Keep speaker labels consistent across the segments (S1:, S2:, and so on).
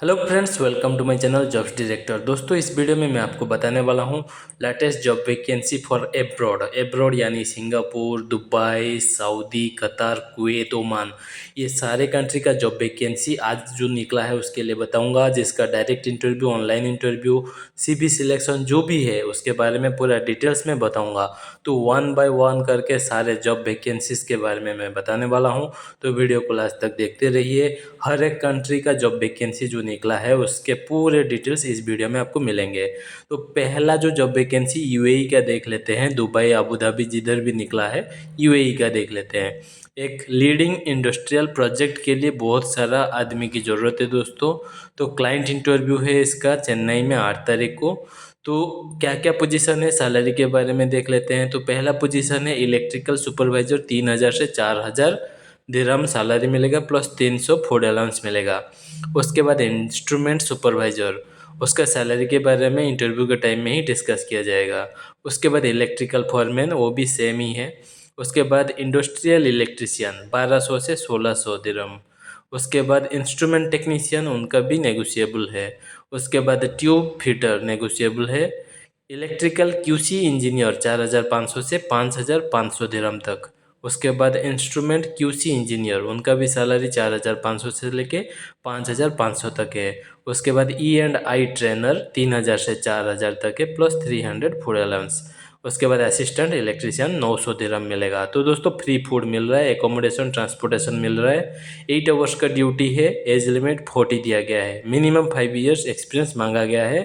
S1: Hello friends, welcome to my channel jobs director. दोस्तों, इस video में मैं आपको बताने वाला हूं latest job vacancy for abroad यानी Singapore, Dubai, Saudi, Qatar, Kuwait, Oman, ये सारे कंट्री का जॉब वैकेंसी आज जो निकला है उसके लिए बताऊंगा, जिसका direct interview, online interview, CV selection जो भी है उसके बारे में पूरा डिटेल्स में बताऊँगा। तो वन बाय वन करके सारे जॉब वैकेंसीज के बारे में मैं बताने वाला हूँ। तो वीडियो को लास्ट तक देखते रहिए। हर एक कंट्री का जॉब वैकेंसी जो निकला है उसके पूरे डिटेल्स इस वीडियो में आपको मिलेंगे। तो पहला जो जॉब वैकेंसी यूएई का देख लेते हैं। दुबई, अबू धाबी, जिधर भी निकला है यूएई का देख लेते हैं। एक लीडिंग इंडस्ट्रियल प्रोजेक्ट के लिए बहुत सारा आदमी की ज़रूरत है दोस्तों। तो क्लाइंट इंटरव्यू है इसका चेन्नई में 8 तारीख को। तो क्या क्या पोजीशन है, सैलरी के बारे में देख लेते हैं। तो पहला पोजीशन है इलेक्ट्रिकल सुपरवाइजर, 3,000 से 4,000 दिरहम सैलरी मिलेगा, प्लस 300 फूड अलाउंस मिलेगा। उसके बाद इंस्ट्रूमेंट सुपरवाइजर, उसका सैलरी के बारे में इंटरव्यू के टाइम में ही डिस्कस किया जाएगा। उसके बाद इलेक्ट्रिकल फॉरमैन, वो भी सेम ही है। उसके बाद इंडस्ट्रियल इलेक्ट्रिशियन 1200 से 1600 दिरहम। उसके बाद इंस्ट्रूमेंट टेक्नीशियन, उनका भी नेगोशिएबल है। उसके बाद ट्यूब फिटर नेगोशिएबल है। इलेक्ट्रिकल क्यूसी इंजीनियर 4,500 से 5,500 दिरहम तक। उसके बाद इंस्ट्रूमेंट क्यूसी इंजीनियर, उनका भी सैलरी 4,500 से लेके 5,500 तक है। उसके बाद E&I ट्रेनर 3,000 से 4,000 तक है, प्लस 300 फूड अलाउंस। उसके बाद असिस्टेंट इलेक्ट्रिशियन 900 दिरहम मिलेगा। तो दोस्तों, फ्री फूड मिल रहा है, एकोमोडेशन, ट्रांसपोर्टेशन मिल रहा है। 8 आवर्स का ड्यूटी है। एज लिमिट 40 दिया गया है। मिनिमम 5 ईयर्स एक्सपीरियंस मांगा गया है।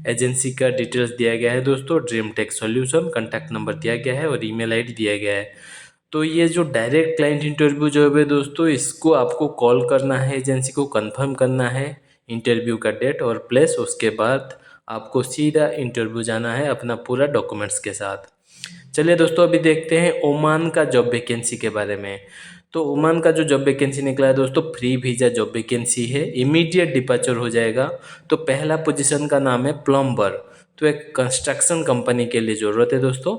S1: एजेंसी का डिटेल्स दिया गया है दोस्तों, dream tech solution, contact number दिया गया है और ईमेल आईडी दिया गया है। तो ये जो डायरेक्ट क्लाइंट इंटरव्यू जो है दोस्तों, इसको आपको कॉल करना है, एजेंसी को कंफर्म करना है इंटरव्यू का डेट और प्लेस। उसके बाद आपको सीधा इंटरव्यू जाना है अपना पूरा डॉक्यूमेंट्स के साथ। चलिए दोस्तों, अभी देखते हैं ओमान का जॉब वैकेंसी के बारे में। तो ओमान का जो जॉब वैकेंसी निकला है दोस्तों, फ्री वीज़ा जॉब वैकेंसी है, इमीडिएट डिपार्चर हो जाएगा। तो पहला पोजीशन का नाम है प्लम्बर। तो एक कंस्ट्रक्शन कंपनी के लिए ज़रूरत है दोस्तों।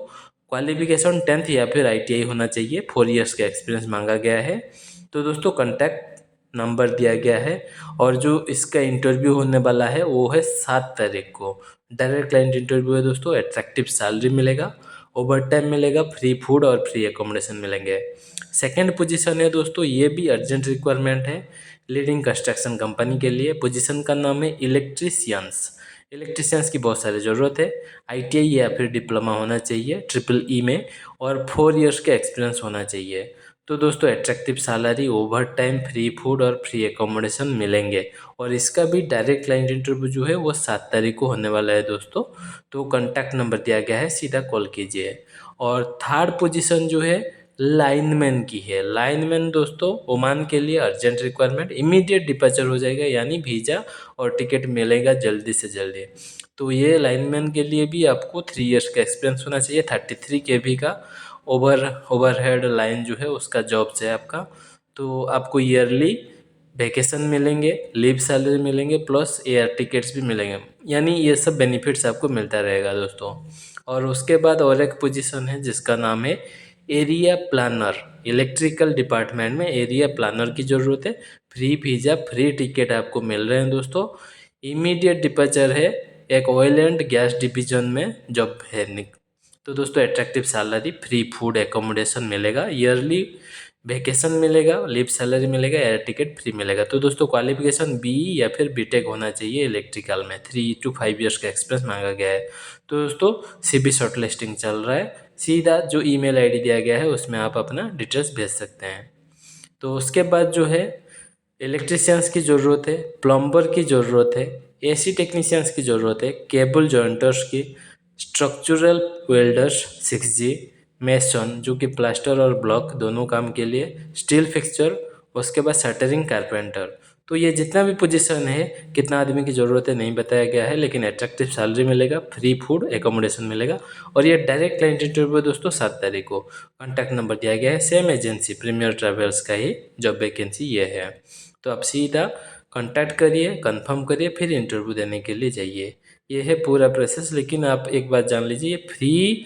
S1: क्वालिफिकेशन 10th या फिर ITI होना चाहिए। 4 ईयर्स का एक्सपीरियंस मांगा गया है। तो दोस्तों, कॉन्टैक्ट नंबर दिया गया है। और जो इसका इंटरव्यू होने वाला है वो है 7 तारीख को। डायरेक्ट क्लाइंट इंटरव्यू है दोस्तों। एट्रैक्टिव सैलरी मिलेगा, ओवर टाइम मिलेगा, फ्री फूड और फ्री एकोमोडेशन मिलेंगे। सेकंड पोजीशन है दोस्तों, ये भी अर्जेंट रिक्वायरमेंट है लीडिंग कंस्ट्रक्शन कंपनी के लिए। पोजीशन का नाम है इलेक्ट्रीशियंस। इलेक्ट्रीशियंस की बहुत सारी ज़रूरत है। ITI या फिर डिप्लोमा होना चाहिए ट्रिपल में, और 4 ईयर्स का एक्सपीरियंस होना चाहिए। तो दोस्तों, attractive salary, over time, free food और फ्री एकोमोडेशन मिलेंगे। और इसका भी डायरेक्ट क्लाइंट इंटरव्यू जो है वो 7 तारीख को होने वाला है दोस्तों। तो कॉन्टैक्ट नंबर दिया गया है, सीधा कॉल कीजिए। और थर्ड पोजीशन जो है लाइनमैन की है। लाइनमैन दोस्तों, ओमान के लिए अर्जेंट रिक्वायरमेंट, इमीडिएट डिपार्चर हो जाएगा, यानी वीज़ा और टिकट मिलेगा जल्दी से जल्दी। तो ये लाइनमैन के लिए भी आपको 3 ईयर्स का एक्सपीरियंस होना चाहिए। 33 kV का ओवरहेड लाइन जो है उसका जॉब्स है आपका। तो आपको ईयरली वैकेशन मिलेंगे, लीव सैलरी मिलेंगे, प्लस एयर टिकट्स भी मिलेंगे, यानी ये सब बेनिफिट्स आपको मिलता रहेगा दोस्तों। और उसके बाद और एक पोजीशन है जिसका नाम है एरिया प्लानर। इलेक्ट्रिकल डिपार्टमेंट में एरिया प्लानर की ज़रूरत है। फ्री वीज़ा, फ्री टिकट आपको मिल रहे हैं दोस्तों। इमीडिएट डिपार्चर है। एक ऑयल एंड गैस डिवीजन में जॉब है। तो दोस्तों, attractive salary, free food accommodation मिलेगा, ईयरली वैकेशन मिलेगा, लीव सैलरी मिलेगा, एयर टिकट फ्री मिलेगा। तो दोस्तों, क्वालिफिकेशन BE या फिर BTech होना चाहिए इलेक्ट्रिकल में। 3 to 5 ईयर्स का एक्सपीरियंस मांगा गया है। तो दोस्तों, CV शॉर्ट लिस्टिंग चल रहा है। सीधा जो ईमेल आईडी दिया गया है उसमें आप अपना डिटेल्स भेज सकते हैं। तो उसके बाद जो है इलेक्ट्रिशियंस की ज़रूरत है, प्लम्बर की ज़रूरत है, AC टेक्नीशियंस की ज़रूरत है, केबल जॉइंटर्स की, स्ट्रक्चरल वेल्डर्स 6G, मेसन जो कि प्लास्टर और ब्लॉक दोनों काम के लिए, स्टील फिक्सचर, उसके बाद शटरिंग कारपेंटर। तो ये जितना भी पोजीशन है, कितना आदमी की ज़रूरत है नहीं बताया गया है, लेकिन एट्रैक्टिव सैलरी मिलेगा, फ्री फूड एकोमोडेशन मिलेगा। और ये डायरेक्ट क्लाइंट इंटरव्यू दोस्तों 7 तारीख को। कॉन्टैक्ट नंबर दिया गया है, सेम एजेंसी प्रीमियर ट्रैवल्स का ही जॉब वैकेंसी ये है। तो आप सीधा कॉन्टैक्ट करिए, कंफर्म करिए, फिर इंटरव्यू देने के लिए जाइए। ये है पूरा प्रोसेस। लेकिन आप एक बात जान लीजिए, ये फ्री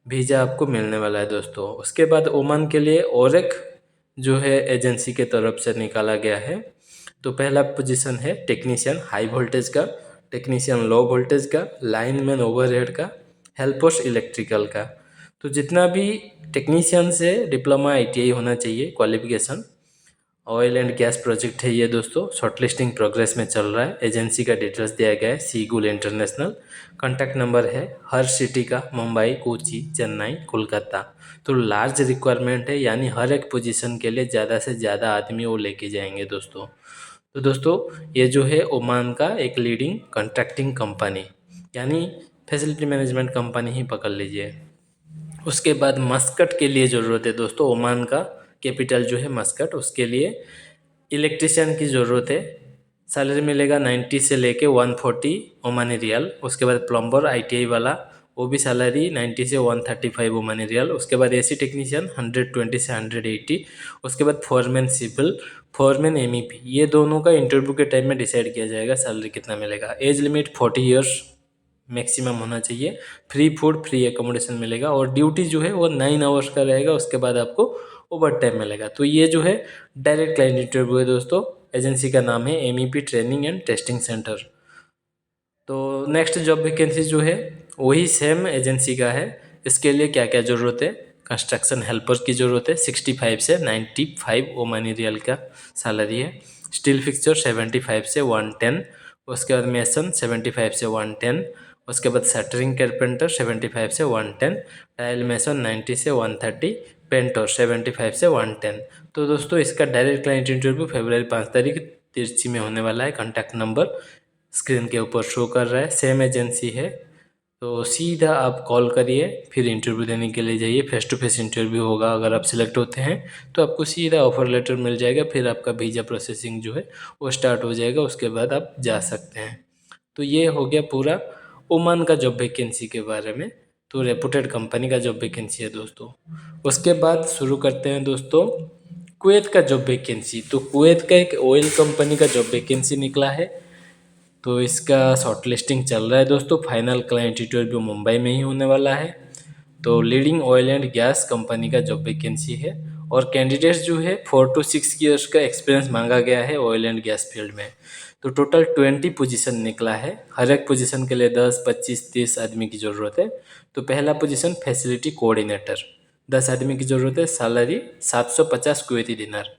S1: वीज़ा आपको मिलने वाला है दोस्तों। उसके बाद ओमान के लिए और एक जो है एजेंसी के तरफ से निकाला गया है। तो पहला पोजीशन है टेक्नीशियन हाई वोल्टेज का, टेक्नीशियन लो वोल्टेज का, लाइनमैन ओवरहेड का, हेल्पर्स इलेक्ट्रिकल का। तो जितना भी टेक्नीशियन से डिप्लोमा आईटीआई होना चाहिए qualification. Oil and gas project है ये दोस्तों, शॉर्टलिस्टिंग प्रोग्रेस में चल रहा है। एजेंसी का डिटेल्स दिया गया है सीगुल इंटरनेशनल। कॉन्टैक्ट नंबर है हर सिटी का, मुंबई, कोची, चेन्नई, कोलकाता। तो लार्ज रिक्वायरमेंट है, यानी हर एक पोजीशन के लिए ज़्यादा से ज़्यादा आदमी वो लेके जाएंगे दोस्तों। तो दोस्तों ये जो है ओमान का एक लीडिंग कॉन्ट्रैक्टिंग कंपनी, यानी फैसिलिटी मैनेजमेंट कंपनी ही पकड़ लीजिए। उसके बाद मस्कट के लिए ज़रूरत है दोस्तों, ओमान का कैपिटल जो है मस्कट, उसके लिए इलेक्ट्रिशियन की ज़रूरत है। सैलरी मिलेगा 90 से लेके 140 ओमानी रियाल। उसके बाद प्लम्बर आईटीआई वाला, वो भी सैलरी 90 से 135 ओमानी रियाल। उसके बाद एसी टेक्नीशियन 120 से 180। उसके बाद फोरमैन सिविल, फोरमैन एमईपी, ये दोनों का इंटरव्यू के टाइम में डिसाइड किया जाएगा सैलरी कितना मिलेगा। एज लिमिट 40 ईयर्स मैक्सिमम होना चाहिए। फ्री फूड, फ्री एकोमोडेशन मिलेगा, और ड्यूटी जो है वो 9 आवर्स का रहेगा। उसके बाद आपको ओवर टाइम मिलेगा। तो ये जो है डायरेक्ट क्लाइंट इंटरव्यू है दोस्तों। एजेंसी का नाम है MEP training and testing centre. तो नेक्स्ट जॉब वैकेंसी जो है वही सेम एजेंसी का है। इसके लिए क्या क्या ज़रूरत है, कंस्ट्रक्शन हेल्पर की ज़रूरत है, 65 से 95 ओमानी रियल का सैलरी है। स्टील फिक्सचर 75 से 110। उसके बाद मेसन 75 से 110। उसके बाद शटरिंग कारपेंटर 75 से 110। टाइल मेसन 90 से 130। पेंटर 75 से 110। तो दोस्तों इसका डायरेक्ट क्लाइंट इंटरव्यू फरवरी 5 तारीख तिरछी में होने वाला है। कॉन्टैक्ट नंबर स्क्रीन के ऊपर शो कर रहा है, सेम एजेंसी है। तो सीधा आप कॉल करिए, फिर इंटरव्यू देने के लिए जाइए। फेस टू फेस इंटरव्यू होगा। अगर आप सिलेक्ट होते हैं तो आपको सीधा ऑफर लेटर मिल जाएगा, फिर आपका वीज़ा प्रोसेसिंग जो है वो स्टार्ट हो जाएगा। उसके बाद आप जा सकते हैं। तो ये हो गया पूरा ओमान का जॉब वैकेंसी के बारे में। तो रेपुटेड कंपनी का जॉब वैकेंसी है दोस्तों। उसके बाद शुरू करते हैं दोस्तों कुवैत का जॉब वैकेंसी। तो कुवैत का एक ऑयल कंपनी का जॉब वैकेंसी निकला है। तो इसका शॉर्ट लिस्टिंग चल रहा है दोस्तों। फाइनल क्लाइंट इंटरव्यू मुंबई में ही होने वाला है। तो leading oil and gas company का जॉब वैकेंसी है, और कैंडिडेट्स जो है 4 to 6 ईयर्स का एक्सपीरियंस मांगा गया है ऑयल एंड गैस फील्ड में। तो टोटल 20 पोजीशन निकला है। हर एक पोजीशन के लिए 10, 25, 30 आदमी की ज़रूरत है। तो पहला पोजीशन फैसिलिटी कोऑर्डिनेटर, 10 आदमी की ज़रूरत है। सैलरी 750 कुवैती दिनार।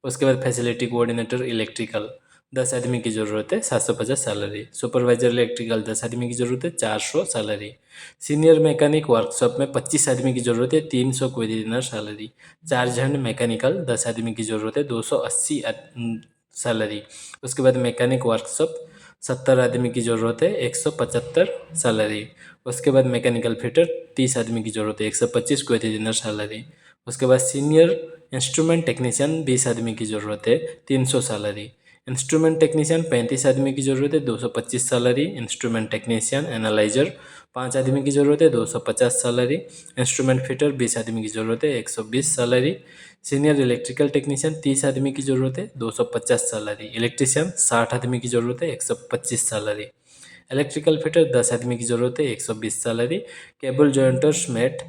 S1: उसके बाद फैसिलिटी कोऑर्डिनेटर इलेक्ट्रिकल, 10 आदमी की ज़रूरत है, 750 सैलरी। सुपरवाइजर इलेक्ट्रिकल 10 आदमी की ज़रूरत है, 400 सैलरी। सीनियर मैकेनिक वर्कशॉप में 25 आदमी की ज़रूरत है, 300 क्वेरी दिनार सैलरी। चार्ज हैंड मैकेनिकल 10 आदमी की ज़रूरत है, 280 सैलरी। उसके बाद मैकेनिक वर्कशॉप 70 आदमी की ज़रूरत है, 175 सैलरी। उसके बाद मैकेनिकल फिटर 30 आदमी की ज़रूरत है, 125 क्वेरी दिनार सैलरी। उसके बाद सीनियर इंस्ट्रूमेंट टेक्नीशियन 20 आदमी की ज़रूरत है, 300 सैलरी। इंस्ट्रूमेंट टेक्नीशियन 35 आदमी की ज़रूरत है, 225 सैलरी। इंस्ट्रूमेंट टेक्नीशियन एनालाइजर 5 आदमी की ज़रूरत है, 250 सैलरी। इंस्ट्रूमेंट फिटर 20 आदमी की ज़रूरत है, 120 सैलरी। सीनियर इलेक्ट्रिकल टेक्नीशियन 30 आदमी की ज़रूरत है, 250 सैलरी। इलेक्ट्रीशियन 60 आदमी की ज़रूरत है, 125 सैलरी। इलेक्ट्रिकल फिटर 10 आदमी की ज़रूरत है, 120 सैलरी। केबल जॉइंटर्स मेट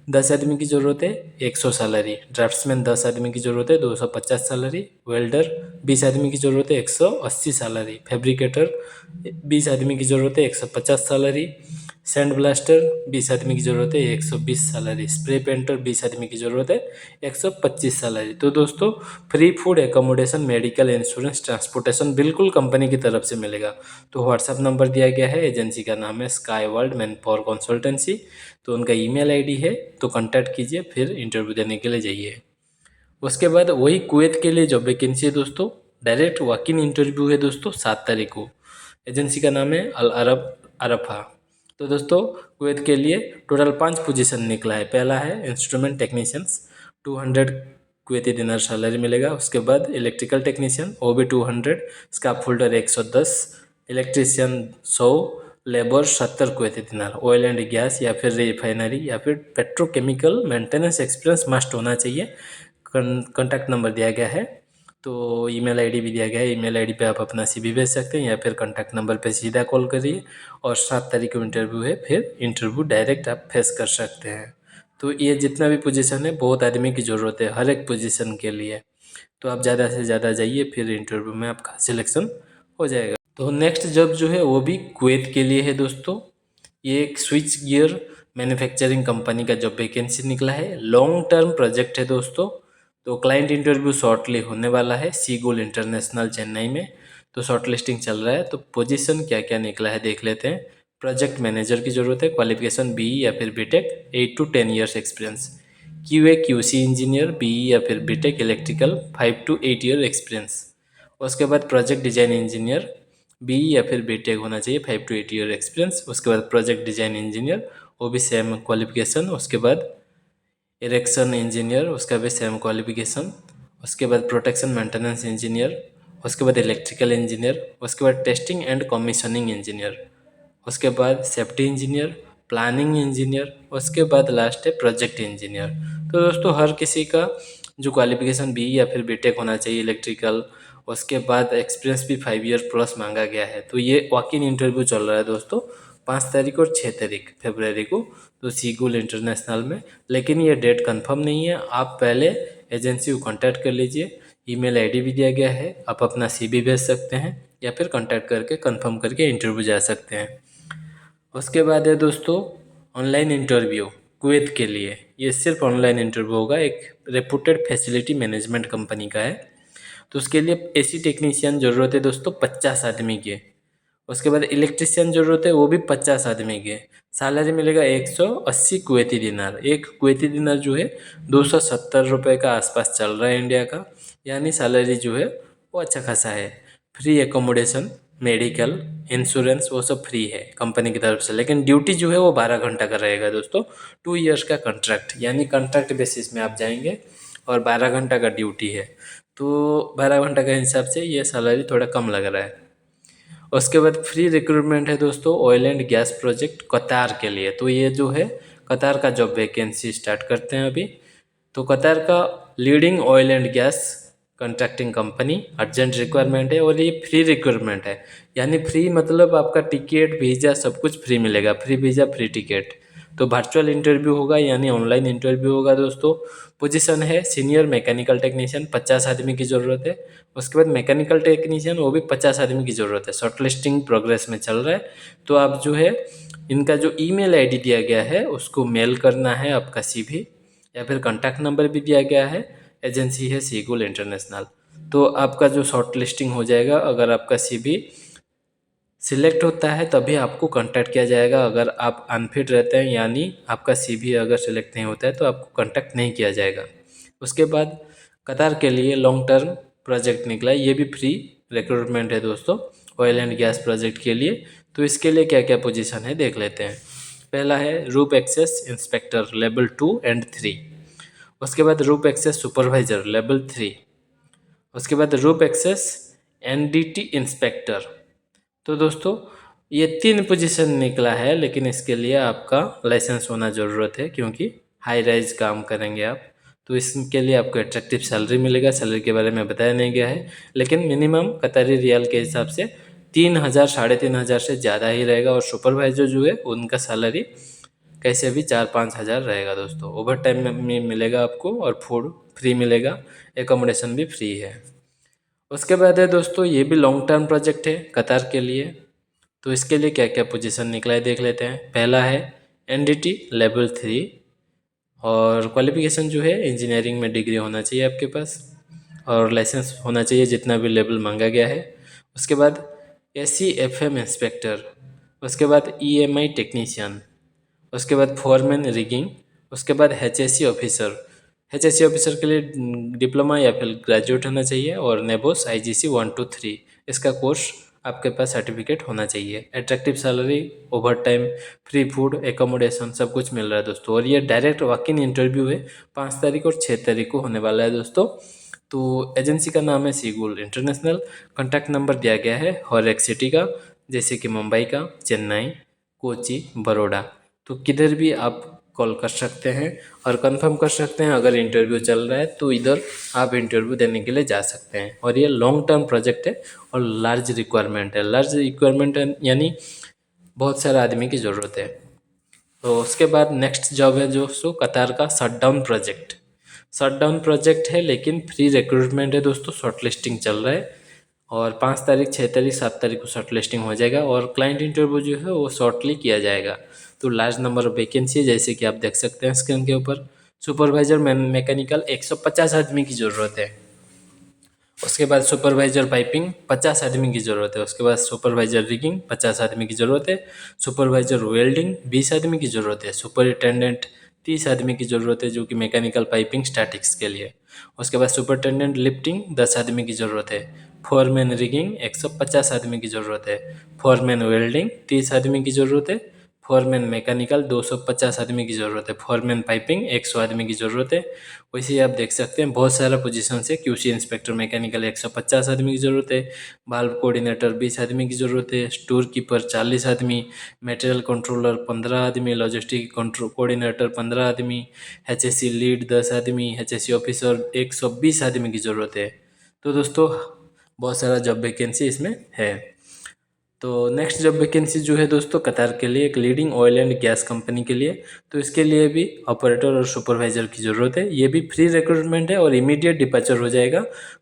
S1: 10 आदमी की ज़रूरत है, 100 सैलरी। ड्राफ्ट्समैन 10 आदमी की ज़रूरत है, 250 सैलरी। वेल्डर 20 आदमी की ज़रूरत है, 180 सैलरी। फैब्रिकेटर 20 आदमी की ज़रूरत है, 150 सैलरी। सैंड ब्लास्टर 20 आदमी की ज़रूरत है, 120 सैलरी। स्प्रे पेंटर 20 आदमी की ज़रूरत है, 125 सैलरी। तो दोस्तों free food, accommodation, medical insurance, transportation बिल्कुल कंपनी की तरफ से मिलेगा। तो व्हाट्सअप नंबर दिया गया है, एजेंसी का नाम है sky world man power consultancy. तो उनका ईमेल आईडी है, तो कांटेक्ट कीजिए, फिर इंटरव्यू देने के लिए जाइए। उसके बाद वही कुवैत के लिए जॉब वैकेंसी है दोस्तों। डायरेक्ट वॉक इन इंटरव्यू है दोस्तों 7 तारीख को। एजेंसी का नाम है अल अरब अरफा। तो दोस्तों कुवैत के लिए टोटल 5 पोजीशन निकला है। पहला है इंस्ट्रूमेंट टेक्नीशियंस, 200 कुवैती दिनार सैलरी मिलेगा। उसके बाद इलेक्ट्रिकल टेक्नीशियन वो भी 200, scarf folder 110, electrician 100, labour 70 Kuwaiti दिनार। ऑयल एंड गैस या फिर रिफाइनरी या फिर पेट्रोकेमिकल मेंटेनेंस एक्सपीरियंस मस्ट होना चाहिए। कॉन्टैक्ट नंबर दिया गया है, तो ईमेल आईडी भी दिया गया है। ईमेल आईडी पे आप अपना सीवी भेज सकते हैं, या फिर कॉन्टैक्ट नंबर पे सीधा कॉल करिए। और 7 तारीख को इंटरव्यू है, फिर इंटरव्यू डायरेक्ट आप फेस कर सकते हैं। तो ये जितना भी पोजीशन है बहुत आदमी की ज़रूरत है हर एक पोजीशन के लिए। तो आप ज़्यादा से ज़्यादा जाइए, फिर इंटरव्यू में आपका सिलेक्शन हो जाएगा। तो नेक्स्ट जॉब जो है वो भी कुवैत के लिए है दोस्तों। ये एक स्विच गियर मैन्युफैक्चरिंग कंपनी का जॉब वैकेंसी निकला है, लॉन्ग टर्म प्रोजेक्ट है दोस्तों। तो क्लाइंट इंटरव्यू शॉर्टली होने वाला है सीगुल इंटरनेशनल चेन्नई में। तो शॉर्ट लिस्टिंग चल रहा है। तो पोजीशन क्या क्या निकला है देख लेते हैं। प्रोजेक्ट मैनेजर की ज़रूरत है, क्वालिफिकेशन बीई या फिर BTech, 8 to 10 years experience. QA QC engineer, BE या फिर BTech electrical, 5 to 8 year experience. उसके बाद प्रोजेक्ट डिजाइन इंजीनियर, बीई या फिर बीटेक होना चाहिए, 5 to 8 ईयर एक्सपीरियंस। उसके बाद प्रोजेक्ट डिजाइन इंजीनियर, वो भी सेम क्वालिफिकेशन। उसके बाद इरेक्शन इंजीनियर, उसका भी सेम क्वालिफिकेशन। उसके बाद प्रोटेक्शन मेंटेनेंस इंजीनियर, उसके बाद इलेक्ट्रिकल इंजीनियर, उसके बाद टेस्टिंग एंड कमीशनिंग इंजीनियर, उसके बाद सेफ्टी इंजीनियर, प्लानिंग इंजीनियर, उसके बाद लास्ट है प्रोजेक्ट इंजीनियर। तो दोस्तों हर किसी का जो क्वालिफिकेशन बी या फिर बीटेक होना चाहिए इलेक्ट्रिकल, उसके बाद एक्सपीरियंस भी 5 ईयर प्लस मांगा गया है। तो ये वॉक इन इंटरव्यू चल रहा है दोस्तों 5 तारीख और 6 तारीख फरवरी को, तो सीगुल इंटरनेशनल में। लेकिन ये डेट कंफर्म नहीं है, आप पहले एजेंसी को कांटेक्ट कर लीजिए। ईमेल आईडी भी दिया गया है, आप अपना सीवी भेज सकते हैं या फिर कांटेक्ट करके कंफर्म करके इंटरव्यू जा सकते हैं। उसके बाद है दोस्तों ऑनलाइन इंटरव्यू कुवैत के लिए। ये सिर्फ ऑनलाइन इंटरव्यू होगा, एक रेपुटेड फैसिलिटी मैनेजमेंट कंपनी का है। तो उसके लिए एसी टेक्नीशियन ज़रूरत है दोस्तों 50 आदमी की। उसके बाद इलेक्ट्रिशियन ज़रूरत है, वो भी 50 आदमी की। सैलरी मिलेगा 180 कुवैती दिनार। एक कुवैती दिनार जो है 270 रुपये का आसपास चल रहा है इंडिया का, यानी सैलरी जो है वो अच्छा खासा है। फ्री एकोमोडेशन, मेडिकल, इंश्योरेंस वो सब फ्री है कंपनी की तरफ से। लेकिन ड्यूटी जो है वो 12 घंटा का रहेगा दोस्तों। 2 ईयर्स का कॉन्ट्रैक्ट, यानी कॉन्ट्रैक्ट बेसिस में आप जाएंगे और 12 घंटा का ड्यूटी है। तो 12 घंटा के हिसाब से ये सैलरी थोड़ा कम लग रहा है। उसके बाद फ्री रिक्रूटमेंट है दोस्तों ऑयल एंड गैस प्रोजेक्ट कतार के लिए। तो ये जो है कतार का जॉब वैकेंसी स्टार्ट करते हैं अभी। तो कतार का leading oil and gas contracting company, urgent requirement है और ये फ्री रिक्वायरमेंट है। यानी फ्री मतलब आपका टिकट वीज़ा सब कुछ फ्री मिलेगा, फ्री वीज़ा फ्री टिकट। तो वर्चुअल इंटरव्यू होगा यानी ऑनलाइन इंटरव्यू होगा दोस्तों। पोजीशन है सीनियर मैकेनिकल टेक्नीशियन, 50 आदमी की ज़रूरत है। उसके बाद मैकेनिकल टेक्नीशियन, वो भी 50 आदमी की ज़रूरत है। शॉर्ट लिस्टिंग प्रोग्रेस में चल रहा है। तो आप जो है इनका जो ईमेल आईडी दिया गया है उसको मेल करना है आपका सीवी, या फिर कॉन्टैक्ट नंबर भी दिया गया है। एजेंसी है सीगुल इंटरनेशनल। तो आपका जो शॉर्ट लिस्टिंग हो जाएगा, अगर आपका सीवी सिलेक्ट होता है तभी आपको कांटेक्ट किया जाएगा। अगर आप अनफिट रहते हैं यानी आपका सीवी अगर सिलेक्ट नहीं होता है तो आपको कांटेक्ट नहीं किया जाएगा। उसके बाद कतार के लिए लॉन्ग टर्म प्रोजेक्ट निकला है, ये भी फ्री रिक्रूटमेंट है दोस्तों ऑयल एंड गैस प्रोजेक्ट के लिए। तो इसके लिए क्या क्या पोजीशन है देख लेते हैं। पहला है रूप एक्सेस इंस्पेक्टर लेवल 2 and 3। उसके बाद रूप एक्सेस सुपरवाइजर लेवल 3। उसके बाद रूप एक्सेस एनडीटी इंस्पेक्टर। तो दोस्तों ये 3 पोजीशन निकला है, लेकिन इसके लिए आपका लाइसेंस होना ज़रूरत है क्योंकि हाई राइज काम करेंगे आप। तो इसके लिए आपको एट्रैक्टिव सैलरी मिलेगा। सैलरी के बारे में बताया नहीं गया है, लेकिन मिनिमम कतारी रियाल के हिसाब से 3,000 3,500 से ज़्यादा ही रहेगा। और सुपरवाइजर जो है उनका सैलरी कैसे भी 4-5 हज़ार रहेगा दोस्तों। ओवर टाइम में मिलेगा आपको और फूड फ्री मिलेगा, एकोमोडेशन भी फ्री है। उसके बाद है दोस्तों ये भी लॉन्ग टर्म प्रोजेक्ट है कतार के लिए। तो इसके लिए क्या क्या पोजीशन निकला है देख लेते हैं। पहला है एनडीटी लेवल 3 और क्वालिफिकेशन जो है इंजीनियरिंग में डिग्री होना चाहिए आपके पास और लाइसेंस होना चाहिए जितना भी लेवल मांगा गया है। उसके बाद एसीएफएम इंस्पेक्टर, उसके बाद ईएमआई टेक्नीशियन, उसके बाद फोरमैन रिगिंग, उसके बाद एचएससी ऑफिसर। एचएससी ऑफिसर के लिए डिप्लोमा या फिर ग्रेजुएट होना चाहिए और नेबोस आईजीसी 1 to 3 इसका कोर्स आपके पास सर्टिफिकेट होना चाहिए। Attractive salary, over time, free food, accommodation सब कुछ मिल रहा है दोस्तों। और ये डायरेक्ट वॉक इन इंटरव्यू है 5 तारीख और 6 तारीख को होने वाला है दोस्तों। तो एजेंसी का नाम है सीगुल इंटरनेशनल। कॉन्टैक्ट नंबर दिया गया है हर एक सिटी का, जैसे कि मुंबई का, चेन्नई, कोची, बड़ौदा। तो किधर भी आप कॉल कर सकते हैं और कंफर्म कर सकते हैं। अगर इंटरव्यू चल रहा है तो इधर आप इंटरव्यू देने के लिए जा सकते हैं। और ये लॉन्ग टर्म प्रोजेक्ट है और लार्ज रिक्वायरमेंट है। लार्ज रिक्वायरमेंट है यानी बहुत सारे आदमी की ज़रूरत है। तो उसके बाद नेक्स्ट जॉब है जो सो कतार का शटडाउन प्रोजेक्ट। शटडाउन प्रोजेक्ट है लेकिन फ्री रिक्रूटमेंट है दोस्तों, शॉर्ट लिस्टिंग चल रहा है और 5 तारीख, 6 तारीख, 7 तारीख को शॉर्ट लिस्टिंग हो जाएगा और क्लाइंट इंटरव्यू जो है वो शॉर्टली किया जाएगा। तो लार्ज नंबर ऑफ वैकेंसी है जैसे कि आप देख सकते हैं स्क्रीन के ऊपर। सुपरवाइजर मैकेनिकल 150 आदमी की ज़रूरत है। उसके बाद सुपरवाइजर पाइपिंग 50 आदमी की ज़रूरत है। उसके बाद सुपरवाइजर रिगिंग 50 आदमी की ज़रूरत है। सुपरवाइजर वेल्डिंग 20 आदमी की ज़रूरत है। सुपरिटेंडेंट 30 आदमी की ज़रूरत है जो कि मैकेनिकल पाइपिंग स्टैटिक्स के लिए। उसके बाद सुपरिटेंडेंट लिफ्टिंग 10 आदमी की ज़रूरत है। फोरमैन रिगिंग 150 आदमी की ज़रूरत है। फोरमैन वेल्डिंग 30 आदमी की ज़रूरत है। फोरमैन मैकेनिकल 250 आदमी की ज़रूरत है। फोरमैन पाइपिंग 100 आदमी की ज़रूरत है। वैसे ही आप देख सकते हैं बहुत सारा पोजीशन है। क्यूसी इंस्पेक्टर मैकेनिकल 150 आदमी की ज़रूरत है। बाल्ब कोऑर्डिनेटर 20 आदमी की ज़रूरत है। स्टोर कीपर 40 आदमी। मटेरियल कंट्रोलर 15 आदमी। लॉजिस्टिक कंट्रोल कोऑर्डिनेटर 15 आदमी। एचएससी लीड 10 आदमी। एचएससी ऑफिसर 120 आदमी की ज़रूरत है। तो दोस्तों बहुत सारा जॉब वैकेंसी इसमें है। तो नेक्स्ट जॉब वैकेंसी जो है दोस्तों कतार के लिए एक leading oil and gas company के लिए। तो इसके लिए भी ऑपरेटर और सुपरवाइजर की ज़रूरत है। ये भी फ्री रिक्रूटमेंट है और इमीडिएट डिपार्चर हो जाएगा।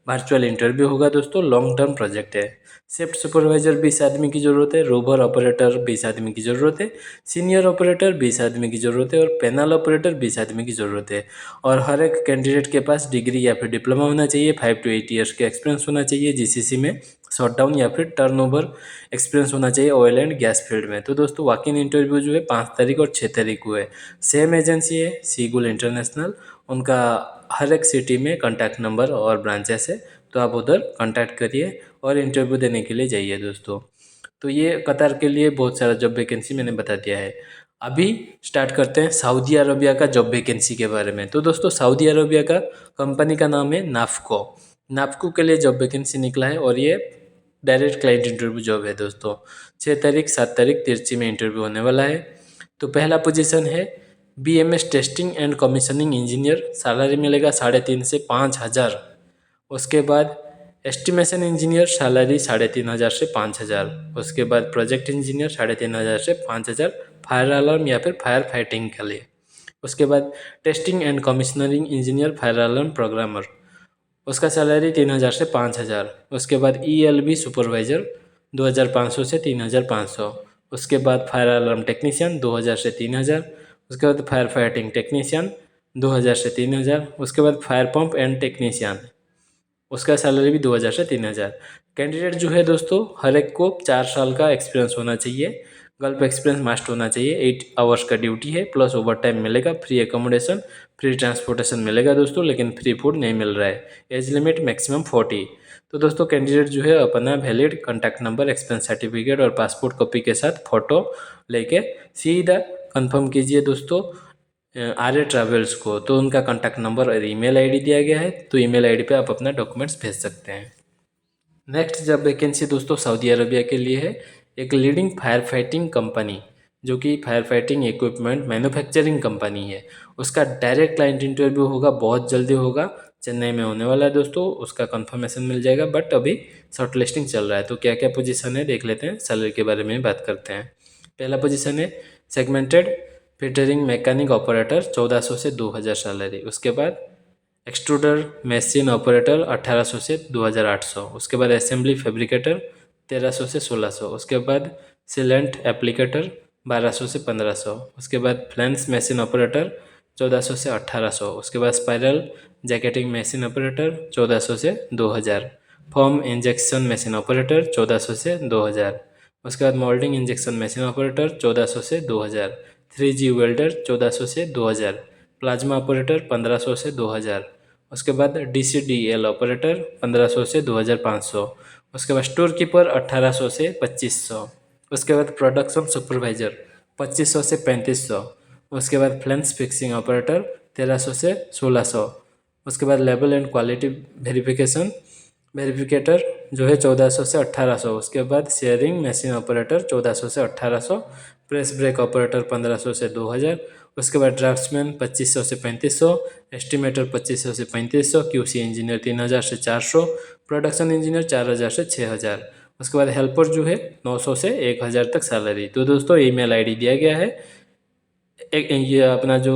S1: वर्चुअल इंटरव्यू होगा दोस्तों। लॉन्ग टर्म प्रोजेक्ट है। शिफ्ट सुपरवाइजर 20 आदमी की ज़रूरत है। रोवर ऑपरेटर 20 आदमी की ज़रूरत है। सीनियर ऑपरेटर 20 आदमी की ज़रूरत है और पैनल ऑपरेटर 20 आदमी की ज़रूरत है। और हर एक कैंडिडेट के पास डिग्री या फिर डिप्लोमा होना चाहिए। 5 to 8 ईयर्स का एक्सपीरियंस होना चाहिए जीसीसी में। शॉटडाउन या फिर टर्नओवर एक्सपीरियंस होना चाहिए ऑयल एंड गैस फील्ड में। तो दोस्तों वॉक इन इंटरव्यू जो है 5 तारीख और 6 तारीख को है। सेम एजेंसी है सीगुल इंटरनेशनल। उनका हर एक सिटी में कॉन्टैक्ट नंबर और ब्रांचेस है, तो आप उधर कॉन्टैक्ट करिए और इंटरव्यू देने के लिए जाइए दोस्तों। तो ये कतार के लिए बहुत सारा जॉब वैकेंसी मैंने बता दिया है। अभी स्टार्ट करते हैं सऊदी अरबिया का जॉब वैकेंसी के बारे में। तो दोस्तों सऊदी अरबिया का कंपनी का नाम है नाफको। नाफको के लिए जॉब वैकेंसी निकला है और ये डायरेक्ट क्लाइंट इंटरव्यू जॉब है दोस्तों। 6 तारीख, 7 तारीख तिरची में इंटरव्यू होने वाला है। तो पहला पोजीशन है BMS testing and commissioning engineer. Salary मिलेगा 3,500 से 5,000। उसके बाद एस्टिमेशन इंजीनियर सैलरी 3,500 से 5,000। उसके बाद प्रोजेक्ट इंजीनियर 3,500 से 5,000 फायर अलार्म या फिर फायर फाइटिंग के लिए। उसके बाद testing and commissioning engineer fire alarm programmer, उसका सैलरी 3,000 से 5,000। उसके बाद ईएलबी सुपरवाइजर 2,500 से 3,500। उसके बाद फायर अलार्म टेक्नीशियन 2,000 से 3,000। उसके बाद फायर फाइटिंग टेक्नीशियन 2,000 से 3,000। उसके बाद फायर पंप एंड टेक्नीशियन, उसका सैलरी भी 2,000 से 3,000। कैंडिडेट जो है दोस्तों हर एक को 4 साल का एक्सपीरियंस होना चाहिए। गल्फ एक्सपीरियंस मस्ट होना चाहिए। 8 आवर्स का ड्यूटी है प्लस ओवर टाइम मिलेगा। फ्री एकोमोडेशन, फ्री ट्रांसपोर्टेशन मिलेगा दोस्तों, लेकिन फ्री फूड नहीं मिल रहा है। Age limit maximum 40। तो दोस्तों कैंडिडेट जो है अपना valid contact number, expense certificate और पासपोर्ट कॉपी के साथ फ़ोटो लेके सीधा कंफर्म कीजिए दोस्तों आर्य ट्रैवल्स को। तो उनका कॉन्टैक्ट नंबर और ईमेल आईडी दिया गया है, तो ईमेल आईडी पे आप अपना डॉक्यूमेंट्स भेज सकते हैं। नेक्स्ट जब वैकेंसी दोस्तों सऊदी अरबिया के लिए है एक लीडिंग फायर फाइटिंग कंपनी, जो कि fire fighting equipment manufacturing company है। उसका डायरेक्ट क्लाइंट इंटरव्यू होगा, बहुत जल्दी होगा। चेन्नई में होने वाला है दोस्तों। उसका कंफर्मेशन मिल जाएगा बट अभी शॉर्ट लिस्टिंग चल रहा है। तो क्या क्या पोजीशन है देख लेते हैं, सैलरी के बारे में बात करते हैं। पहला पोजीशन है सेगमेंटेड फिटरिंग मैकेनिक ऑपरेटर 1,400 से 2,000 सैलरी। उसके बाद एक्सट्रूडर मशीन ऑपरेटर 1,800 से 2,800। उसके बाद असेंबली फैब्रिकेटर 1,300 से 1,600। उसके बाद सिलेंट एप्लीकेटर 1,200 से 1,500। उसके बाद फ्लैंस मशीन ऑपरेटर 1,400 से 1,800। उसके बाद स्पाइरल जैकेटिंग मशीन ऑपरेटर 1,400 से 2,000। फॉर्म इंजेक्शन मशीन ऑपरेटर 1,400 से 2,000। उसके बाद मोल्डिंग इंजेक्शन मशीन ऑपरेटर 1,400 से 2,000। 3G वेल्डर 1,400 से 2,000। प्लाज्मा ऑपरेटर 1,500 से 2,000। उसके बाद DCDL ऑपरेटर 1,500 से 2,500। उसके बाद स्टोर कीपर 1,800 से 2,500। उसके बाद प्रोडक्शन सुपरवाइजर 2,500 से 3,500। उसके बाद फ्लेंस फिक्सिंग ऑपरेटर 1,300 से 1,600। उसके बाद लेवल एंड क्वालिटी वेरिफिकेटर जो है 1,400 से 1,800। उसके बाद शेयरिंग मशीन ऑपरेटर 1,400 से 1,800। प्रेस ब्रेक ऑपरेटर 1,500 से 2,000। उसके बाद ड्राफ्ट्समैन 2,500 से 3,500। एस्टिमेटर 2,500 से 3,500। QC इंजीनियर 3,000 से 400। प्रोडक्शन इंजीनियर 4,000 से 6,000। उसके बाद हेल्पर जो है 900 से 1,000 तक सैलरी। तो दोस्तों ईमेल आईडी दिया गया है। एक ये अपना जो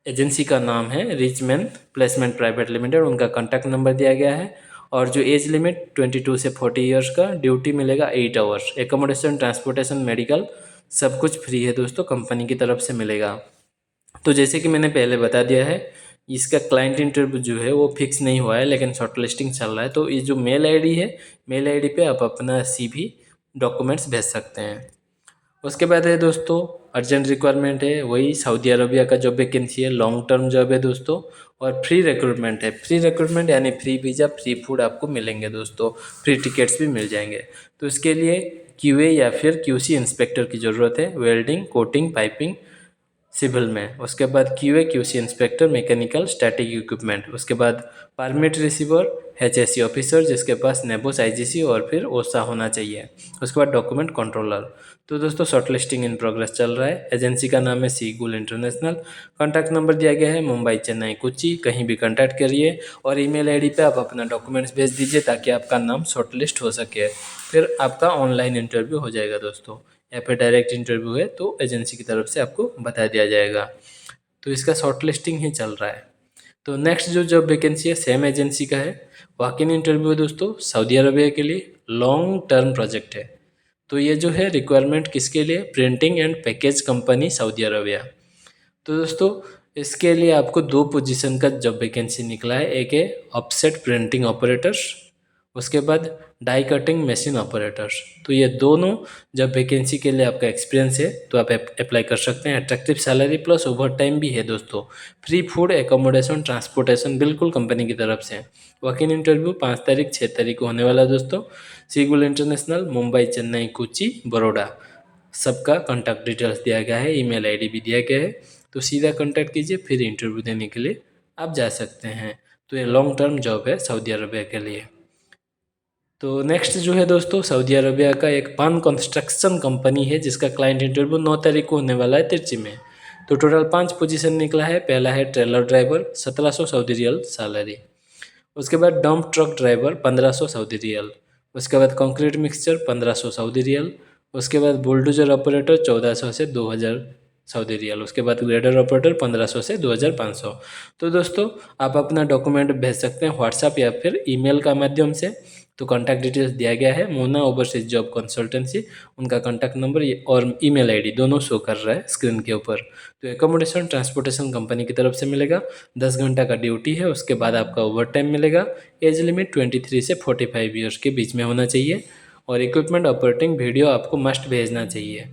S1: एजेंसी का नाम है रिचमैन प्लेसमेंट प्राइवेट लिमिटेड, उनका कॉन्टैक्ट नंबर दिया गया है। और जो एज लिमिट 22 से 40 ईयर्स का, ड्यूटी मिलेगा 8 आवर्स, एकोमोडेशन ट्रांसपोर्टेशन मेडिकल सब कुछ फ्री है दोस्तों, कंपनी की तरफ से मिलेगा। तो जैसे कि मैंने पहले बता दिया है, इसका क्लाइंट इंटरव्यू जो है वो फिक्स नहीं हुआ है, लेकिन शॉर्ट लिस्टिंग चल रहा है। तो ये जो मेल आईडी है, मेल आईडी पे आप अपना CV डॉक्यूमेंट्स भेज सकते हैं। उसके बाद है दोस्तों अर्जेंट रिक्वायरमेंट है, वही सऊदी अरबिया का जॉब वैकेंसी है, लॉन्ग टर्म जॉब है दोस्तों। और फ्री रिक्रूटमेंट है, फ्री रिक्रूटमेंट यानी फ्री वीज़ा फ्री फूड आपको मिलेंगे दोस्तों, फ्री टिकट्स भी मिल जाएंगे। तो इसके लिए QA या फिर QC इंस्पेक्टर की ज़रूरत है, वेल्डिंग कोटिंग पाइपिंग सिविल में। उसके बाद QA QC inspector mechanical static equipment. उसके बाद परमिट रिसीवर HSC ऑफिसर जिसके पास नेबोस IGC और फिर OSA होना चाहिए। उसके बाद डॉक्यूमेंट कंट्रोलर। तो दोस्तों शॉर्ट लिस्टिंग इन प्रोग्रेस चल रहा है। एजेंसी का नाम है सीगुल इंटरनेशनल। कॉन्टैक्ट नंबर दिया गया है मुंबई चेन्नई कोच्चि, कहीं भी कॉन्टैक्ट करिए। और ईमेल आईडी पे आप अपना डॉक्यूमेंट्स भेज दीजिए ताकि आपका नाम शॉर्ट लिस्ट हो सके, फिर आपका ऑनलाइन इंटरव्यू हो जाएगा दोस्तों, या फिर डायरेक्ट इंटरव्यू है तो एजेंसी की तरफ से आपको बता दिया जाएगा। तो इसका शॉर्ट लिस्टिंग ही चल रहा है। तो नेक्स्ट जो जॉब वैकेंसी है सेम एजेंसी का है, वॉक इन इंटरव्यू है दोस्तों, सऊदी अरबिया के लिए लॉन्ग टर्म प्रोजेक्ट है। तो ये जो है रिक्वायरमेंट किसके लिए, printing and package company Saudi Arabia. तो दोस्तों इसके लिए आपको 2 पोजीशन का जॉब वैकेंसी निकला है, एक है ऑफसेट प्रिंटिंग ऑपरेटर्स, उसके बाद डाई कटिंग मशीन ऑपरेटर्स। तो ये दोनों जब वैकेंसी के लिए आपका एक्सपीरियंस है तो आप अप्लाई कर सकते हैं। Attractive salary plus over time भी है दोस्तों, फ्री फूड एकोमोडेशन ट्रांसपोर्टेशन बिल्कुल कंपनी की तरफ से। वॉक इन इंटरव्यू 5 तारीख 6 तारीख को होने वाला है दोस्तों। सीगुल इंटरनेशनल मुंबई चेन्नई कोच्चि बड़ौदा, सबका कॉन्टैक्ट डिटेल्स दिया गया है, ईमेल आईडी भी दिया गया है। तो सीधा कॉन्टैक्ट कीजिए, फिर इंटरव्यू देने के लिए आप जा सकते हैं। तो ये लॉन्ग टर्म जॉब है सऊदी अरबिया के लिए। तो नेक्स्ट जो है दोस्तों सऊदी अरबिया का एक पान कंस्ट्रक्शन कंपनी है जिसका क्लाइंट इंटरव्यू 9 तारीख को होने वाला है तिरची में। तो टोटल 5 पोजीशन निकला है। पहला है trailer driver 1700 Saudi real salary. उसके बाद dump truck driver 1500 Saudi real. उसके बाद कंक्रीट मिक्सचर 1500 सऊदी रियल। उसके बाद बुलडोजर ऑपरेटर 1400 से 2000 सऊदी रियल। उसके बाद ग्रेडर ऑपरेटर 1500 से 2500। तो दोस्तों आप अपना डॉक्यूमेंट भेज सकते हैं व्हाट्सएप या फिर ईमेल का माध्यम से। तो कॉन्टैक्ट डिटेल्स दिया गया है, मोना ओवरसीज जॉब कंसल्टेंसी, उनका कॉन्टैक्ट नंबर और ईमेल आईडी दोनों शो कर रहा है स्क्रीन के ऊपर। तो एकोमोडेशन ट्रांसपोर्टेशन कंपनी की तरफ से मिलेगा, 10 घंटा का ड्यूटी है। उसके बाद आपका ओवर टाइम मिलेगा। एज लिमिट 23 से 45 ईयर्स के बीच में होना चाहिए। और इक्विपमेंट ऑपरेटिंग वीडियो आपको मस्ट भेजना चाहिए।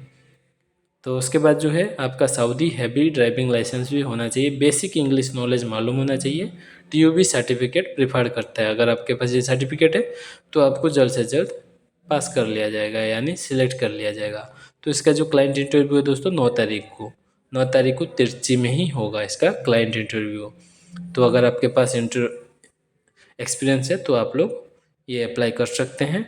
S1: तो उसके बाद जो है आपका सऊदी हैवी ड्राइविंग लाइसेंस भी होना चाहिए, बेसिक इंग्लिश नॉलेज मालूम होना चाहिए। TUB सर्टिफिकेट प्रिफर्ड करता है, अगर आपके पास ये सर्टिफिकेट है तो आपको जल्द से जल्द पास कर लिया जाएगा, यानी सिलेक्ट कर लिया जाएगा। तो इसका जो क्लाइंट इंटरव्यू है दोस्तों 9 तारीख को, 9 तारीख को तिरची में ही होगा इसका क्लाइंट इंटरव्यू। तो अगर आपके पास एक्सपीरियंस है तो आप लोग ये अप्लाई कर सकते हैं।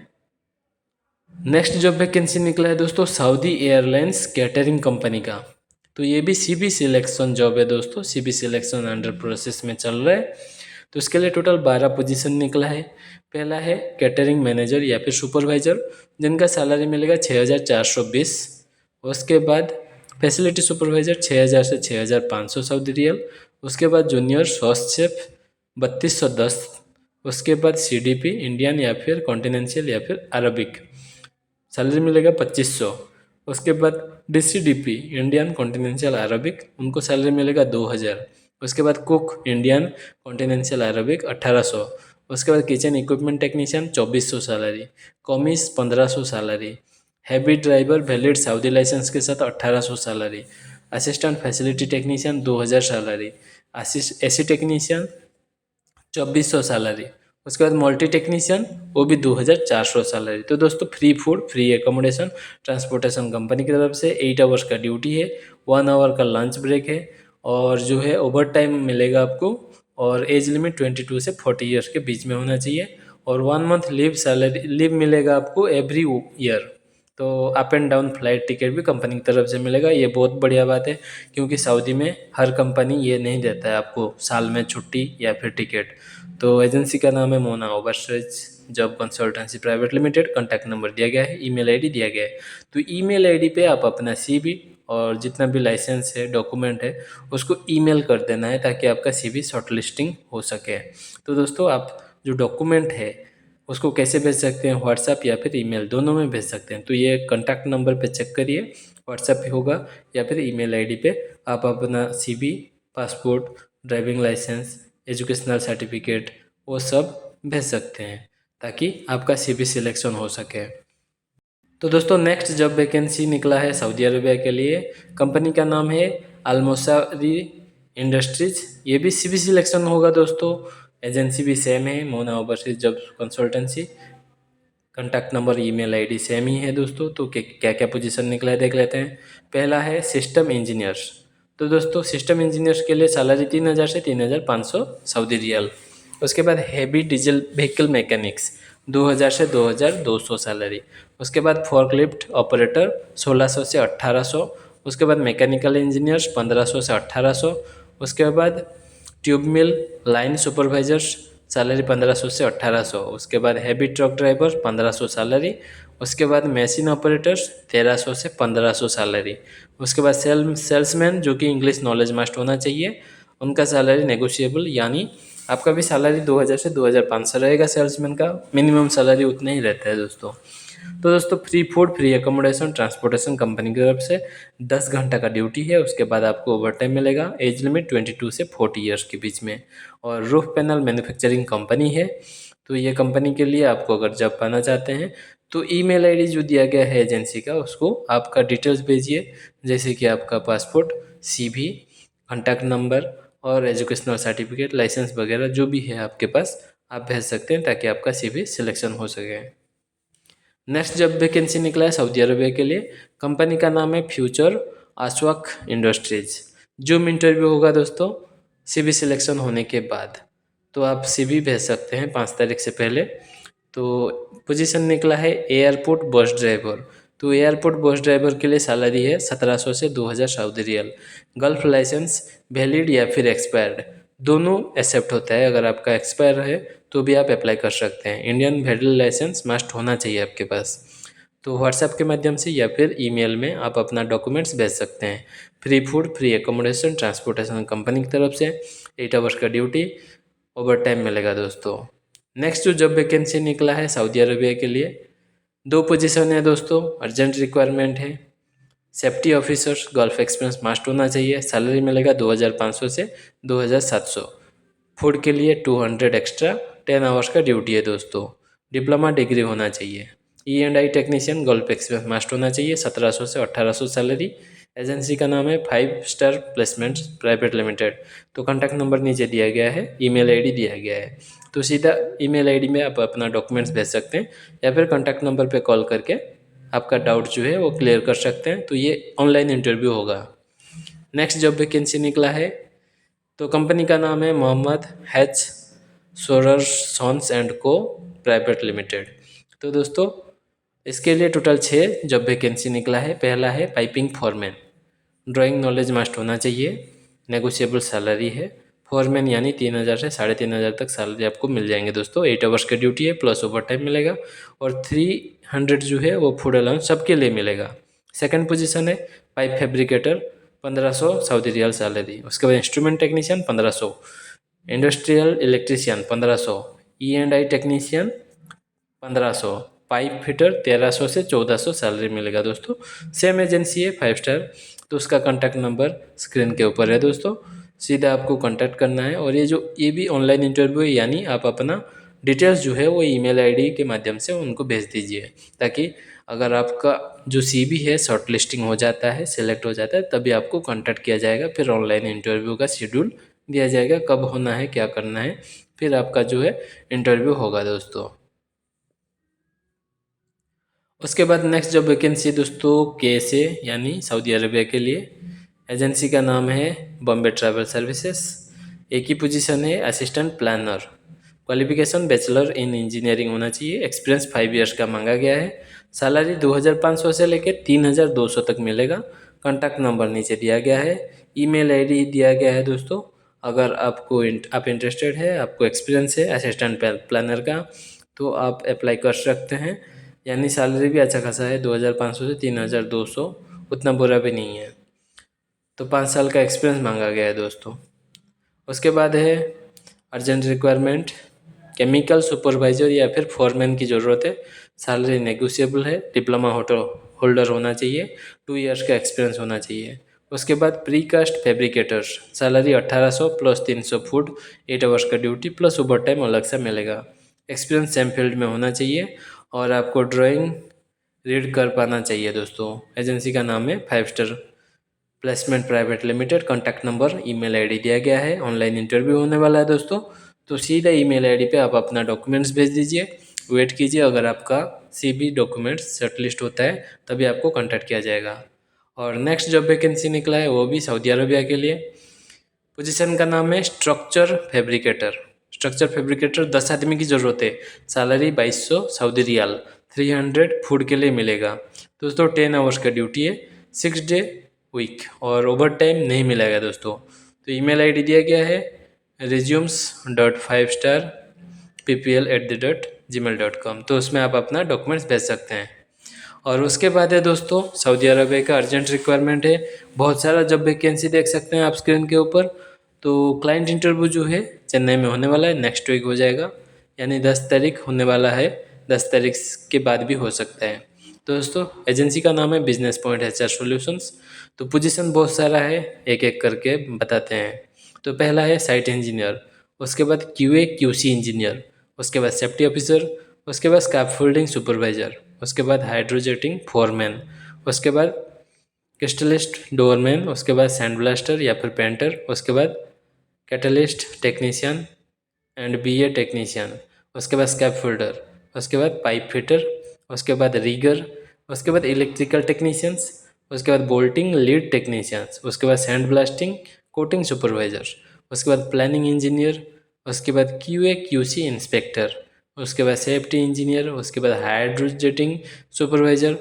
S1: नेक्स्ट जॉब वैकेंसी निकला है दोस्तों सऊदी एयरलाइंस कैटरिंग कंपनी का। तो ये भी CB सिलेक्शन जॉब है दोस्तों, CB सिलेक्शन अंडर प्रोसेस में चल रहा है। तो इसके लिए टोटल 12 पोजीशन निकला है। पहला है कैटरिंग मैनेजर या फिर सुपरवाइजर, जिनका सैलरी मिलेगा 6420। उसके बाद फैसिलिटी सुपरवाइजर 6000 से 6500 सऊदी रियल। उसके बाद जूनियर सॉस शेफ 3210। उसके बाद CDP इंडियन या फिर कॉन्टिनेंशियल या फिर अरबिक, सैलरी मिलेगा 2500। उसके बाद DCDP इंडियन कॉन्टिनेंशियल अरबिक, उनको सैलरी मिलेगा 2000। उसके बाद कुक इंडियन कॉन्टिनेंशियल अरबिक 1800। उसके बाद kitchen equipment technician 2400 salary. Commis 1500 salary. Heavy driver valid Saudi licence के साथ 1800 salary. Assistant facility technician 2000 salary. AC technician 2400 salary. उसके बाद मल्टी टेक्नीशियन वो भी 2400 सैलरी। तो दोस्तों free food free accommodation transportation company की तरफ से 8 आवर्स का ड्यूटी है, 1 आवर का लंच ब्रेक है, और जो है ओवर टाइम मिलेगा आपको। और एज लिमिट 22 से 40 ईयर्स के बीच में होना चाहिए। और 1 मंथ लीव मिलेगा आपको एवरी ईयर। तो up and down flight ticket भी कंपनी की तरफ से मिलेगा। ये बहुत बढ़िया बात है, क्योंकि सऊदी में हर कंपनी ये नहीं देता है आपको साल में छुट्टी या फिर टिकट। तो एजेंसी का नाम है Mona overseas job consultancy private limited. Contact number दिया गया है, ईमेल आईडी दिया गया है। तो ईमेल आईडी पे आप अपना CV और जितना भी लाइसेंस है, डॉक्यूमेंट है, उसको ईमेल कर देना है ताकि आपका सीवी शॉर्ट लिस्टिंग हो सके। तो दोस्तों आप जो डॉक्यूमेंट है उसको कैसे भेज सकते हैं, व्हाट्सएप या फिर ईमेल, दोनों में भेज सकते हैं। तो ये कॉन्टैक्ट नंबर पे चेक करिए, व्हाट्सएप पे होगा या फिर ईमेल आईडी पे आप अपना CV, passport, driving licence, educational certificate वो सब भेज सकते हैं ताकि आपका सीवी सिलेक्शन हो सके। तो दोस्तों नेक्स्ट जॉब वैकेंसी निकला है सऊदी अरबिया के लिए। कंपनी का नाम है अल-मोसारी इंडस्ट्रीज। ये भी सीवी सिलेक्शन होगा दोस्तों। एजेंसी भी सेम है, Mona overseas job consultancy. Contact number, email ID same ही है दोस्तों। तो क्या क्या पोजीशन निकला है देख लेते हैं। पहला है सिस्टम इंजीनियर्स। तो दोस्तों सिस्टम इंजीनियर्स के लिए सैलरी 3,000 से 3,500 सऊदी रियाल। उसके बाद हैवी डीजल व्हीकल मैकेनिक्स 2,000 से 2,200 सैलरी। उसके बाद फोर्कलिफ्ट ऑपरेटर 1,600 से 1,800। उसके बाद मैकेनिकल इंजीनियर्स 1,500 से 1,800। उसके बाद ट्यूब मिल लाइन सुपरवाइजर्स सैलरी 1,500 से 1,800। उसके बाद हैवी ट्रक ड्राइवर 1,500 सैलरी। उसके बाद मशीन ऑपरेटर्स 1,300 से 1,500 सैलरी। उसके बाद सेल्समैन जो कि इंग्लिश नॉलेज मस्ट होना चाहिए, उनका सैलरी नेगोशिएबल, यानी आपका भी सैलरी 2,000 से 2,500 रहेगा। सेल्समैन का मिनिमम सैलरी उतना ही रहता है दोस्तों। तो दोस्तों free food, free accommodation, transportation company की तरफ से 10 घंटा का ड्यूटी है। उसके बाद आपको ओवर टाइम मिलेगा। एज लिमिट 22 से 40 ईयर्स के बीच में। और रूफ पैनल मैन्युफैक्चरिंग कंपनी है। तो ये कंपनी के लिए आपको अगर जॉब पाना चाहते हैं तो ईमेल आईडी जो दिया गया है एजेंसी का, उसको आपका डिटेल्स भेजिए, जैसे कि आपका पासपोर्ट, सीवी, कॉन्टैक्ट नंबर और एजुकेशनल सर्टिफिकेट, लाइसेंस वगैरह जो भी है आपके पास, आप भेज सकते हैं ताकि आपका सीवी सिलेक्शन हो सके। नेक्स्ट जॉब वैकेंसी निकला है सऊदी अरबिया के लिए। कंपनी का नाम है फ्यूचर आशवाक इंडस्ट्रीज। जूम इंटरव्यू होगा दोस्तों सीवी सिलेक्शन होने के बाद। तो आप सीवी भेज सकते हैं 5 तारीख से पहले। तो पोजीशन निकला है एयरपोर्ट बस ड्राइवर। तो एयरपोर्ट बस ड्राइवर के लिए सैलरी है 1,700 से 2,000 Saudi riyal. Gulf licence valid या फिर एक्सपायर्ड दोनों एक्सेप्ट होता है। अगर आपका एक्सपायर है तो भी आप अप्लाई कर सकते हैं। इंडियन वैलिड लाइसेंस मस्ट होना चाहिए आपके पास। तो व्हाट्सएप के माध्यम से या फिर ईमेल में आप अपना डॉक्यूमेंट्स भेज सकते हैं। Free food, free accommodation, transportation company की तरफ से 8 आवर्स का ड्यूटी, ओवर टाइम मिलेगा दोस्तों। नेक्स्ट जो जॉब वैकेंसी निकला है सऊदी अरबिया के लिए, 2 पोजीशन है दोस्तों, अर्जेंट रिक्वायरमेंट है। Safety officers, gulf experience must होना चाहिए। सैलरी मिलेगा 2,500 से 2,700। फूड के लिए 200 एक्स्ट्रा, 10 आवर्स का ड्यूटी है दोस्तों। डिप्लोमा डिग्री होना चाहिए। E&I technician, gulf experience must होना चाहिए। 1,700 से 1,800 सैलरी। एजेंसी का नाम है 5 स्टार प्लेसमेंट्स प्राइवेट लिमिटेड। तो कॉन्टैक्ट नंबर नीचे दिया गया है, ईमेल आईडी दिया गया है। तो सीधा ईमेल आईडी में आप अपना डॉक्यूमेंट्स भेज सकते हैं या फिर कॉन्टैक्ट नंबर पे कॉल करके आपका डाउट जो है वो क्लियर कर सकते हैं। तो ये ऑनलाइन इंटरव्यू होगा। नेक्स्ट जॉब वैकेंसी निकला है, तो कंपनी का नाम है मोहम्मद हैच सोरर सॉन्स एंड को प्राइवेट लिमिटेड। तो दोस्तों इसके लिए टोटल 6 जॉब वैकेंसी निकला है। पहला है piping foreman, drawing knowledge must होना चाहिए, नेगोशिएबल सैलरी है। फॉरमैन यानी 3,000 से 3,500 तक सैलरी आपको मिल जाएंगे दोस्तों। 8 आवर्स की ड्यूटी है, प्लस ओवर टाइम मिलेगा। और 300 जो है वो फूड अलाउंस सबके लिए मिलेगा। सेकंड पोजीशन है pipe fabricator, 1,500 Saudi riyal salary. उसके बाद instrument technician 1,500, industrial electrician 1,500, E&I technician 1,500, pipe fitter 1,300 से 1,400 सैलरी मिलेगा दोस्तों। सेम एजेंसी है 5 स्टार। तो उसका कॉन्टैक्ट नंबर स्क्रीन के ऊपर है दोस्तों, सीधा आपको कॉन्टैक्ट करना है। और ये भी ऑनलाइन इंटरव्यू है, यानी आप अपना डिटेल्स जो है वो ईमेल आईडी के माध्यम से उनको भेज दीजिए, ताकि अगर आपका जो सीवी है शॉर्ट लिस्टिंग हो जाता है, सिलेक्ट हो जाता है, तभी आपको कॉन्टैक्ट किया जाएगा। फिर ऑनलाइन इंटरव्यू का शेड्यूल दिया जाएगा, कब होना है, क्या करना है, फिर आपका जो है इंटरव्यू होगा दोस्तों। उसके बाद नेक्स्ट जॉब वैकेंसी दोस्तों KSA यानी सऊदी अरबिया के लिए। एजेंसी का नाम है बॉम्बे ट्रैवल सर्विसेज। एक ही पोजीशन है assistant planner. Qualification bachelor in engineering होना चाहिए। एक्सपीरियंस 5 ईयर्स का मांगा गया है। सैलरी 2,500 से लेकर 3,200 तक मिलेगा। कॉन्टैक्ट नंबर नीचे दिया गया है, ईमेल आईडी दिया गया है दोस्तों। अगर आप इंटरेस्टेड है, आपको एक्सपीरियंस है असिस्टेंट प्लानर का, तो आप अप्लाई कर सकते हैं। यानी सैलरी भी अच्छा खासा है, 2,500 से 3,200, उतना बुरा भी नहीं है। तो 5 साल का एक्सपीरियंस मांगा गया है दोस्तों। उसके बाद है अर्जेंट रिक्वायरमेंट, केमिकल सुपरवाइजर या फिर फोरमैन की ज़रूरत है। सैलरी नेगोशिएबल है। डिप्लोमा होल्डर होना चाहिए। 2 इयर्स का एक्सपीरियंस होना चाहिए। उसके बाद precast fabricators, salary 1800 plus 300 food, 8 hours का ड्यूटी प्लस ओवर टाइम अलग से मिलेगा। एक्सपीरियंस सेम फील्ड में होना चाहिए और आपको ड्राइंग रीड कर पाना चाहिए दोस्तों। एजेंसी का नाम है 5 star placement private limited. Contact number, email ID दिया गया है। ऑनलाइन इंटरव्यू होने वाला है दोस्तों। तो सीधा ईमेल आईडी पे आप अपना डॉक्यूमेंट्स भेज दीजिए। वेट कीजिए, अगर आपका सीबी डॉक्यूमेंट्स शॉर्टलिस्ट होता है तभी आपको कांटेक्ट किया जाएगा। और नेक्स्ट जॉब वैकेंसी निकला है वो भी सऊदी अरबिया के लिए। पोजीशन का नाम है स्ट्रक्चर फैब्रिकेटर। स्ट्रक्चर फैब्रिकेटर 10 आदमी की ज़रूरत है। सैलरी 2200 सऊदी रियाल, 300 फूड के लिए मिलेगा दोस्तों। 10 आवर्स का ड्यूटी है, 6 डे वीक और ओवर टाइम नहीं मिलेगा दोस्तों। तो ईमेल आईडी दिया गया है resumes.5starppl@gmail.com। तो उसमें आप अपना डॉक्यूमेंट्स भेज सकते हैं। और उसके बाद है दोस्तों सऊदी अरबिया का अर्जेंट रिक्वायरमेंट है। बहुत सारा जॉब वैकेंसी देख सकते हैं आप स्क्रीन के ऊपर। तो क्लाइंट इंटरव्यू जो है चेन्नई में होने वाला है, नेक्स्ट वीक हो जाएगा, यानी 10 तारीख होने वाला है। 10 तारीख के बाद भी हो सकता है। तो दोस्तों एजेंसी का नाम है बिजनेस पॉइंट एचआर सॉल्यूशंस। तो पोजीशन बहुत सारा है, एक एक करके बताते हैं। तो पहला है साइट इंजीनियर, उसके बाद क्यूए क्यूसी इंजीनियर, उसके बाद सेफ्टी ऑफिसर, उसके बाद स्कैफोल्डिंग सुपरवाइजर, उसके बाद हाइड्रोजेटिंग फोरमैन, उसके बाद क्रिस्टलिस्ट डोरमैन, उसके बाद सैंड ब्लास्टर या फिर पेंटर, उसके बाद catalyst technician and BA technician, उसके बाद स्कैफोल्डर, उसके बाद पाइप फिटर, उसके बाद रीगर, उसके बाद इलेक्ट्रिकल टेक्नीशियंस, उसके बाद बोल्टिंग लीड टेक्नीशियंस, उसके बाद सैंड ब्लास्टिंग कोटिंग सुपरवाइजर, उसके बाद प्लानिंग इंजीनियर, उसके बाद क्यूए क्यूसी इंस्पेक्टर, उसके बाद सेफ्टी इंजीनियर, उसके बाद hydrojetting supervisor,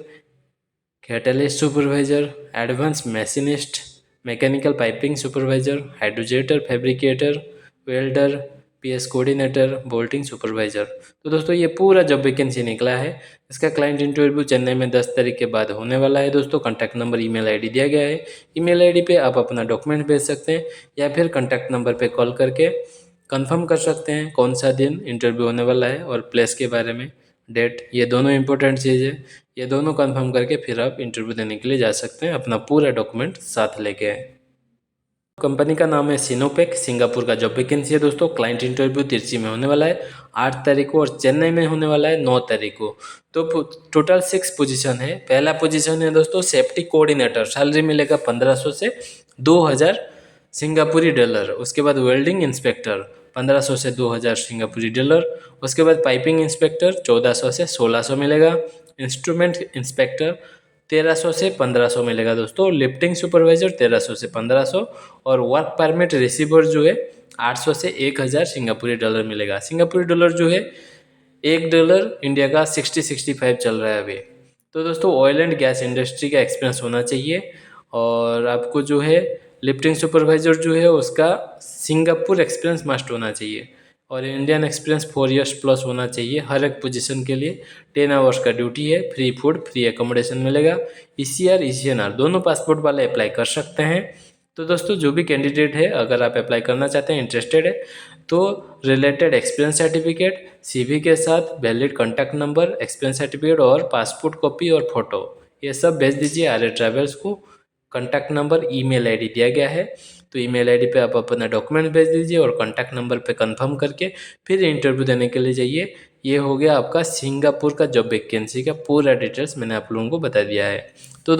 S1: catalyst supervisor, advance machinist, mechanical piping supervisor, hydrojetter fabricator, welder, PS coordinator, bolting supervisor. तो दोस्तों ये पूरा जॉब वैकेंसी निकला है। इसका क्लाइंट इंटरव्यू चेन्नई में 10 तारीख के बाद होने वाला है दोस्तों। कॉन्टैक्ट नंबर, ईमेल आईडी दिया गया है। ईमेल आईडी पे आप अपना डॉक्यूमेंट भेज सकते हैं या फिर कॉन्टैक्ट नंबर पे कॉल करके कंफर्म कर सकते हैं कौन सा दिन इंटरव्यू होने वाला है और प्लेस के बारे में, डेट, ये दोनों इंपॉर्टेंट चीज़ है। ये दोनों कंफर्म करके फिर आप इंटरव्यू देने के लिए जा सकते हैं अपना पूरा डॉक्यूमेंट साथ लेके। कंपनी का नाम है सिनोपेक, सिंगापुर का जॉब वैकेंसी है दोस्तों। क्लाइंट इंटरव्यू तिरची में होने वाला है 8 तारीख को और चेन्नई में होने वाला है 9 तारीख को। तो टोटल 6 पोजीशन है। पहला पोजीशन है दोस्तों सेफ्टी कोऑर्डिनेटर, सैलरी मिलेगा 1500 से 2000 सिंगापुरी डॉलर। उसके बाद वेल्डिंग इंस्पेक्टर 1500 से 2000 सिंगापुरी डॉलर। उसके बाद पाइपिंग इंस्पेक्टर 1400 से 1600 मिलेगा। इंस्ट्रूमेंट इंस्पेक्टर 1300 से 1500 मिलेगा दोस्तों। लिफ्टिंग सुपरवाइजर 1300 से 1500 और वर्क परमिट रिसीवर जो है 800 से 1000 सिंगापुरी डॉलर मिलेगा। सिंगापुरी डॉलर जो है $1 इंडिया का 60-65 चल रहा है अभी। तो दोस्तों ऑयल एंड गैस इंडस्ट्री का एक्सपीरियंस होना चाहिए और आपको जो है लिफ्टिंग सुपरवाइजर जो है उसका सिंगापुर एक्सपीरियंस मस्ट होना चाहिए और इंडियन एक्सपीरियंस 4 इयर्स प्लस होना चाहिए हर एक पोजीशन के लिए। 10 आवर्स का ड्यूटी है, फ्री फूड फ्री एकोमोडेशन मिलेगा। ECR ECNR दोनों पासपोर्ट वाले अप्लाई कर सकते हैं। तो दोस्तों जो भी कैंडिडेट है अगर आप अप्लाई करना चाहते हैं, इंटरेस्टेड है, तो रिलेटेड एक्सपीरियंस सर्टिफिकेट, CV के साथ valid contact number, experience certificate और पासपोर्ट कॉपी और फोटो, ये सब भेज दीजिए आर्य ट्रैवल्स को। कॉन्टैक्ट नंबर, ईमेल आईडी दिया गया है। तो ईमेल आईडी पे आप अपना डॉक्यूमेंट भेज दीजिए और कॉन्टैक्ट नंबर पे कंफर्म करके फिर इंटरव्यू देने के लिए जाइए। ये हो गया आपका सिंगापुर का जॉब वैकेंसी का पूरा डिटेल्स मैंने आप लोगों को बता दिया है। तो